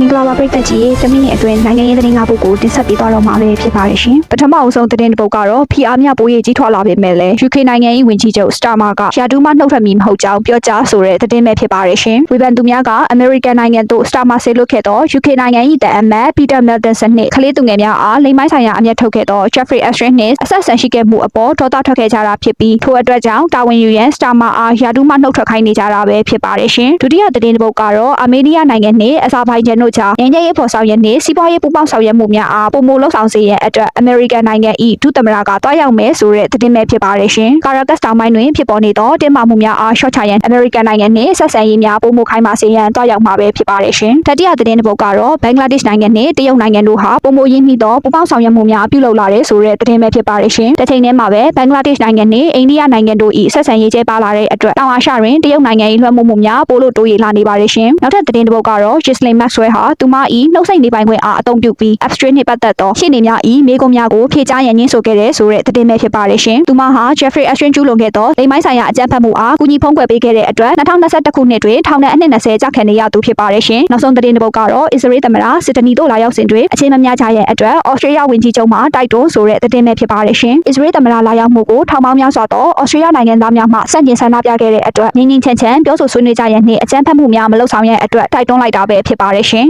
မင်္ဂလာပါပရိသတ်ကြီးတမင်းရဲ့အတွင်းနိုင်ငံရေးသတင်းကားပုဂ္ဂိုလ်တင်ဆက်ပေးသွားတော့မှာပဲဖြစ်ပါတယ်ရှင်ပထမအဆုံးသတင်းတစ်ပုဒ်ကတော့ PR မြပိုးရေးကြီးထွားလာပေမဲ့လည်း UK နိုင်ငံ၏ဝန်ကြီးချုပ် Starmer ကရာထူးမှနှုတ်ထွက်မည်မဟုတ်ကြောင်းပြောကြားဆိုတဲ့သတင်းပဲဖြစ်ပါတယ်ရှင်ဝေဖန်သူများက American နိုင်ငံသို့ Starmer ဆေလွတ်ခဲ့သော UK နိုင်ငံ၏တန်အမတ် Peter Malthinson နှင့်ကလေးသူငယ်များအားလိမ်မိုင်းဆိုင်ရာအမျက်ထုတ်ခဲ့သော Jeffrey Epstein နှင့်အဆက်ဆံရှိခဲ့မှုအပေါ်ဒေါသထွက်ခဲ့ကြတာဖြစ်ပြီးထိုအတွက်ကြောင့်တာဝန်ယူရန် Starmer အားရာထူးမှနှုတ်ထွက်ခိုင်းနေကြတာပဲဖြစ်ပါတယ်ရှင်ဒုတိယသတင်းတစ်ပုဒ်ကတော့အာမေးနီးယားနိုင်ငံနှင့်အဇာဘိုင်ဂျန်တို့ကြားငြိမ်းချမ်းရေးဖော်ဆောင်ရည်နှင့်စီးပွားရေးပူးပေါင်းဆောင်ရွက်မှုများအားပုံမလှုပ်ဆောင်စေရန်အတွက် American နိုင်ငံ၏ဒုသမ္မတကတွားရောက်မယ်ဆိုတဲ့သတင်းပဲဖြစ်ပါတယ်ရှင်။ Caracas တောင်ပိုင်းတွင်ဖြစ်ပေါ်နေသောတင်းမာမှုများအားရှော့ချရန် American နိုင်ငံနှင့်ဆက်ဆံရေးများပုံမခိုင်းပါစေရန်တွားရောက်မှာပဲဖြစ်ပါတယ်ရှင်။တတိယသတင်းတစ်ပုဒ်ကတော့ဘင်္ဂလားဒေ့ရှ်နိုင်ငံနှင့်တရုတ်နိုင်ငံတို့ဟာပုံမရင်းနှီးသောပူးပေါင်းဆောင်ရွက်မှုများပြုလုပ်လာတဲ့ဆိုတဲ့သတင်းပဲဖြစ်ပါတယ်ရှင်။တစ်ချိန်တည်းမှာပဲဘင်္ဂလားဒေ့ရှ်နိုင်ငံနှင့်အိန္ဒိယနိုင်ငံတို့၏ဆက်ဆံရေးကျဲပါလာတဲ့အတွက်တောင်အာရှတွင်တရုတ်နိုင်ငံ၏လွှမ်းမိုးမှုများပိုလို့တိုးရလာနေပါတယ်ရှင်။နောက်ထပ်သတင်းတစ်ပုဒ်ကတော့ Ghislaine Maxwell ဟာသူမ၏နှုတ်ဆက်နေပိုင်ခွင့်အားအသုံးပြုပြီး Epstein နှင့်ပတ်သက်သောရှင်းနေများ၏မိကုံများကိုဖြေကြားရန်ညှင်းဆိုခဲ့တဲ့ဆိုတဲ့သတင်းပဲဖြစ်ပါတယ်ရှင်။သူမဟာ Jeffrey Epstein ကျူးလွန်ခဲ့သောလိမ်မိုင်းဆိုင်ရာအကြမ်းဖက်မှုအားကူညီဖုံးကွယ်ပေးခဲ့တဲ့အတွက်2021ခုနှစ်တွင်ထောင်ဒဏ်အနှစ်20ကျခံနေရသူဖြစ်ပါတယ်ရှင်။နောက်ဆုံးသတင်းတစ်ပုဒ်ကတော့ Israel သမ္မတစစ်တနီတို့လာရောက်စဉ်တွင်အခြေမများကြရဲ့အတွက် Australia ဝန်ကြီးချုပ်မှတိုက်တွန်းဆိုတဲ့သတင်းပဲဖြစ်ပါတယ်ရှင်။ Israel သမ္မတလာရောက်မှုကိုထောင်ပေါင်းများစွာသော Australia နိုင်ငံသားများမှစတင်ဆန္ဒပြခဲ့တဲ့အတွက်ငြင်းငြင်းချမ်းချမ်းပြောဆိုဆွေးနွေးကြရန်နှင့်အကြမ်းဖက်မှုများမလုပ်ဆောင်ရန်အတွက်တိုက်တွန်းလိုက်တာပဲဖြစ်ပါတယ်ရှင်။